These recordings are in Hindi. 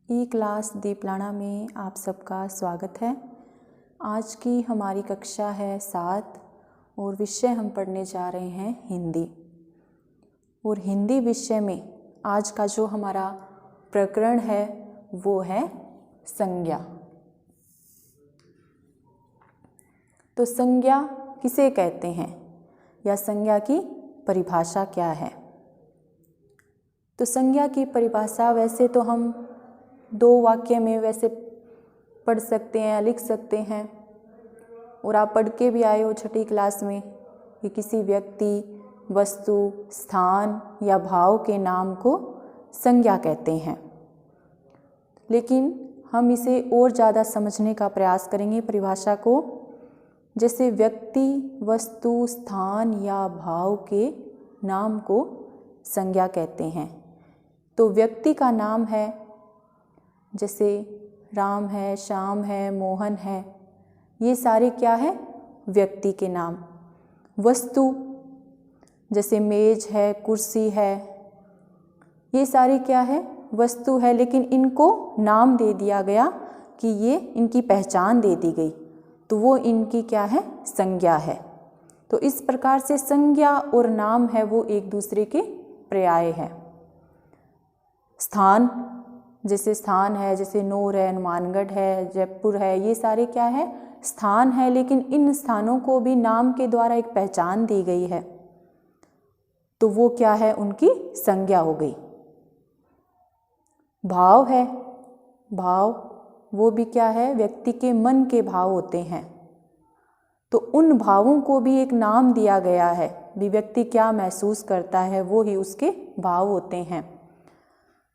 ई क्लास दीपलाना में आप सबका स्वागत है। आज की हमारी कक्षा है 7 और विषय हम पढ़ने जा रहे हैं हिंदी। और हिंदी विषय में आज का जो हमारा प्रकरण है वो है संज्ञा। तो संज्ञा किसे कहते हैं या संज्ञा की परिभाषा क्या है? तो संज्ञा की परिभाषा वैसे तो हम 2 वाक्य में वैसे पढ़ सकते हैं या लिख सकते हैं, और आप पढ़ के भी आए हो छठी क्लास में कि किसी व्यक्ति, वस्तु, स्थान या भाव के नाम को संज्ञा कहते हैं। लेकिन हम इसे और ज़्यादा समझने का प्रयास करेंगे परिभाषा को। जैसे व्यक्ति, वस्तु, स्थान या भाव के नाम को संज्ञा कहते हैं। तो व्यक्ति का नाम है, जैसे राम है, श्याम है, मोहन है, ये सारे क्या है? व्यक्ति के नाम। वस्तु जैसे मेज है, कुर्सी है, ये सारी क्या है? वस्तु है, लेकिन इनको नाम दे दिया गया कि ये इनकी पहचान दे दी गई, तो वो इनकी क्या है? संज्ञा है। तो इस प्रकार से संज्ञा और नाम है वो एक दूसरे के पर्याय है। स्थान जैसे स्थान है, जैसे नूर है, हनुमानगढ़ है, जयपुर है, ये सारे क्या है? स्थान है, लेकिन इन स्थानों को भी नाम के द्वारा एक पहचान दी गई है, तो वो क्या है? उनकी संज्ञा हो गई। भाव है, भाव वो भी क्या है? व्यक्ति के मन के भाव होते हैं, तो उन भावों को भी एक नाम दिया गया है। भी व्यक्ति क्या महसूस करता है वो ही उसके भाव होते हैं,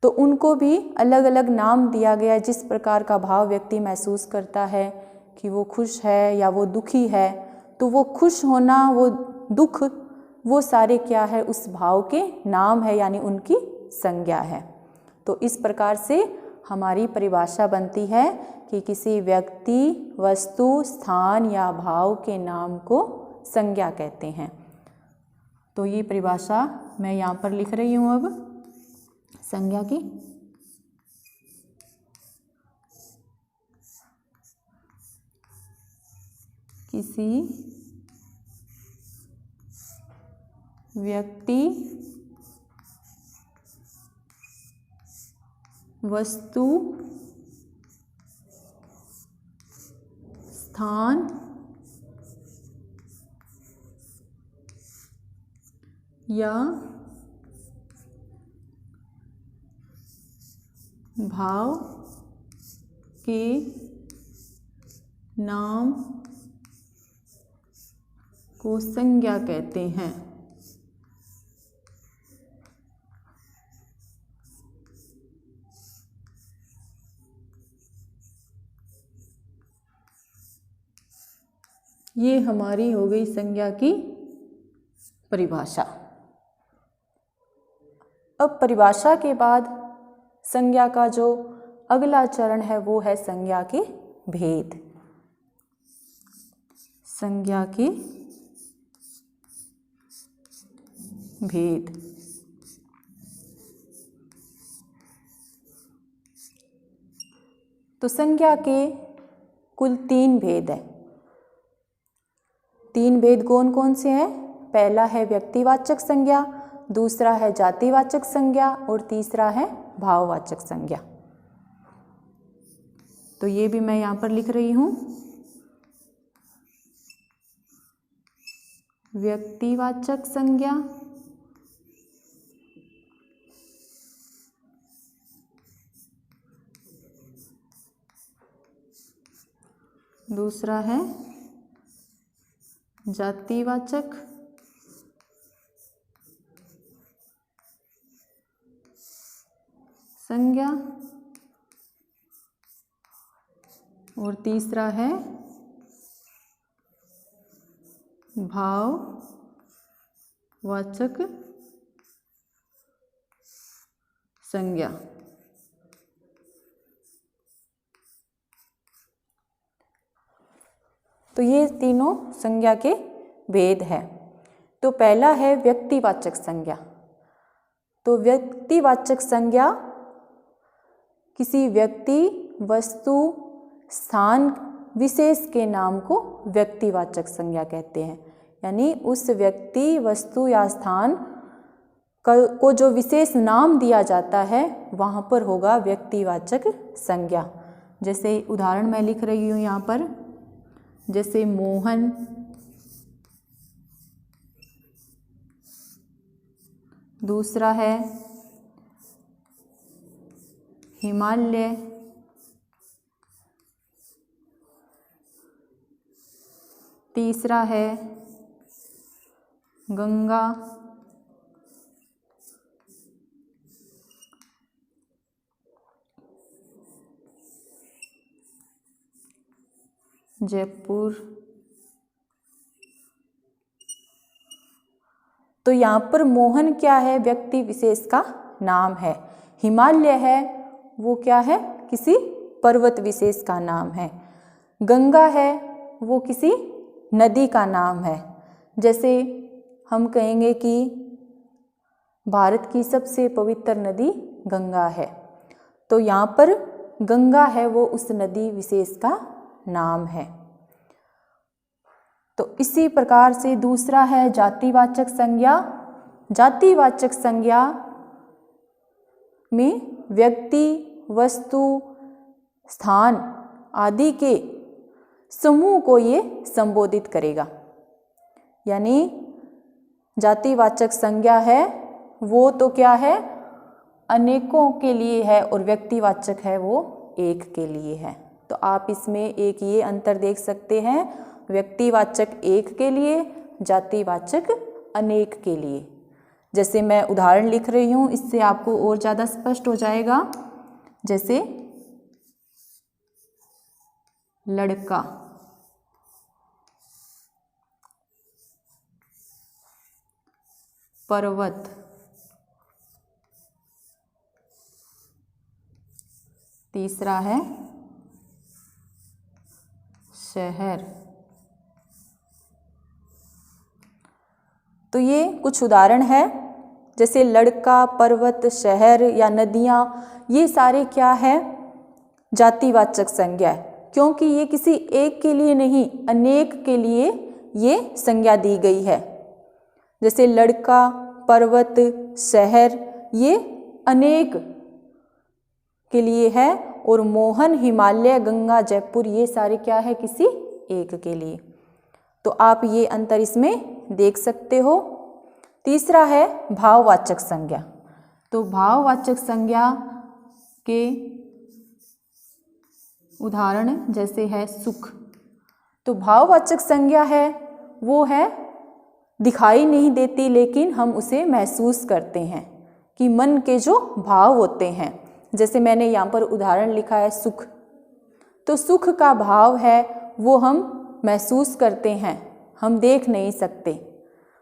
तो उनको भी अलग अलग नाम दिया गया है। जिस प्रकार का भाव व्यक्ति महसूस करता है कि वो खुश है या वो दुखी है, तो वो खुश होना, वो दुख, वो सारे क्या है? उस भाव के नाम है, यानी उनकी संज्ञा है। तो इस प्रकार से हमारी परिभाषा बनती है कि किसी व्यक्ति, वस्तु, स्थान या भाव के नाम को संज्ञा कहते हैं। तो ये परिभाषा मैं यहाँ पर लिख रही हूँ अब संज्ञा की। किसी व्यक्ति, वस्तु, स्थान या भाव के नाम को संज्ञा कहते हैं। ये हमारी हो गई संज्ञा की परिभाषा। अब परिभाषा के बाद संज्ञा का जो अगला चरण है वो है संज्ञा के भेद। संज्ञा के भेद। तो संज्ञा के कुल 3 भेद हैं। 3 भेद कौन कौन से हैं? पहला है व्यक्तिवाचक संज्ञा, दूसरा है जातिवाचक संज्ञा और तीसरा है भाववाचक संज्ञा। तो ये भी मैं यहाँ पर लिख रही हूँ। व्यक्तिवाचक संज्ञा, दूसरा है जातिवाचक संज्ञा और तीसरा है भाववाचक संज्ञा। तो ये तीनों संज्ञा के भेद है। तो पहला है व्यक्तिवाचक संज्ञा। तो व्यक्तिवाचक संज्ञा किसी व्यक्ति, वस्तु, स्थान विशेष के नाम को व्यक्तिवाचक संज्ञा कहते हैं। यानी उस व्यक्ति, वस्तु या स्थान को जो विशेष नाम दिया जाता है वहाँ पर होगा व्यक्तिवाचक संज्ञा। जैसे उदाहरण मैं लिख रही हूँ यहाँ पर, जैसे मोहन, दूसरा है हिमालय, तीसरा है गंगा, जयपुर। तो यहाँ पर मोहन क्या है? व्यक्ति विशेष का नाम है। हिमालय है वो क्या है? किसी पर्वत विशेष का नाम है। गंगा है वो किसी नदी का नाम है। जैसे हम कहेंगे कि भारत की सबसे पवित्र नदी गंगा है, तो यहाँ पर गंगा है वो उस नदी विशेष का नाम है। तो इसी प्रकार से दूसरा है जातिवाचक संज्ञा। जातिवाचक संज्ञा में व्यक्ति, वस्तु, स्थान आदि के समूह को ये संबोधित करेगा। यानी जातिवाचक संज्ञा है वो तो क्या है? अनेकों के लिए है, और व्यक्तिवाचक है वो एक के लिए है। तो आप इसमें एक ये अंतर देख सकते हैं, व्यक्तिवाचक एक के लिए, जातिवाचक अनेक के लिए। जैसे मैं उदाहरण लिख रही हूँ, इससे आपको और ज़्यादा स्पष्ट हो जाएगा। जैसे लड़का, पर्वत, तीसरा है शहर। तो ये कुछ उदाहरण है। जैसे लड़का, पर्वत, शहर या नदियाँ, ये सारे क्या है? जातिवाचक संज्ञा है, क्योंकि ये किसी एक के लिए नहीं, अनेक के लिए ये संज्ञा दी गई है। जैसे लड़का, पर्वत, शहर ये अनेक के लिए है, और मोहन, हिमालय, गंगा, जयपुर ये सारे क्या है? किसी एक के लिए। तो आप ये अंतर इसमें देख सकते हो। तीसरा है भाववाचक संज्ञा। तो भाववाचक संज्ञा के उदाहरण जैसे है सुख। तो भाववाचक संज्ञा है वो है दिखाई नहीं देती, लेकिन हम उसे महसूस करते हैं कि मन के जो भाव होते हैं। जैसे मैंने यहाँ पर उदाहरण लिखा है सुख। तो सुख का भाव है वो हम महसूस करते हैं, हम देख नहीं सकते।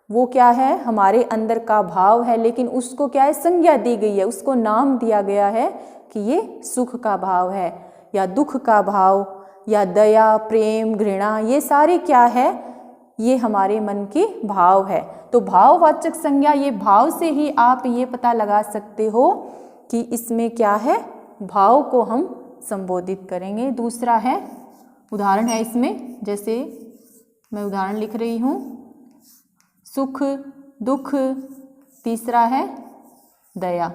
वो क्या है? हमारे अंदर का भाव है, लेकिन उसको क्या है? संज्ञा दी गई है, उसको नाम दिया गया है कि ये सुख का भाव है, या दुख का भाव, या दया, प्रेम, घृणा, ये सारे क्या है? ये हमारे मन के भाव है। तो भाववाचक संज्ञा, ये भाव से ही आप ये पता लगा सकते हो कि इसमें क्या है? भाव को हम संबोधित करेंगे। दूसरा है उदाहरण है इसमें, जैसे मैं उदाहरण लिख रही हूँ सुख, दुख, तीसरा है दया।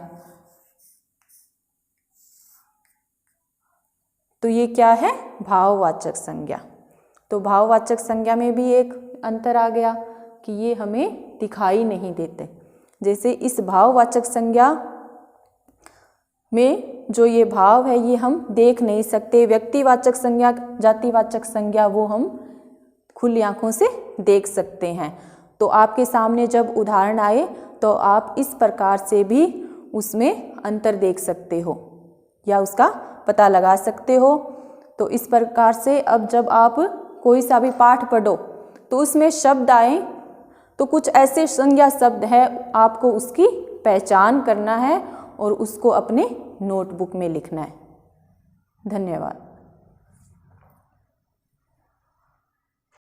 तो ये क्या है? भाववाचक संज्ञा। तो भाववाचक संज्ञा में भी एक अंतर आ गया कि ये हमें दिखाई नहीं देते। जैसे इस भाववाचक संज्ञा में जो ये भाव है ये हम देख नहीं सकते। व्यक्तिवाचक संज्ञा, जातिवाचक संज्ञा वो हम खुली आंखों से देख सकते हैं। तो आपके सामने जब उदाहरण आए तो आप इस प्रकार से भी उसमें अंतर देख सकते हो या उसका पता लगा सकते हो। तो इस प्रकार से अब जब आप कोई सा भी पाठ पढ़ो तो उसमें शब्द आए तो कुछ ऐसे संज्ञा शब्द है, आपको उसकी पहचान करना है और उसको अपने नोटबुक में लिखना है। धन्यवाद।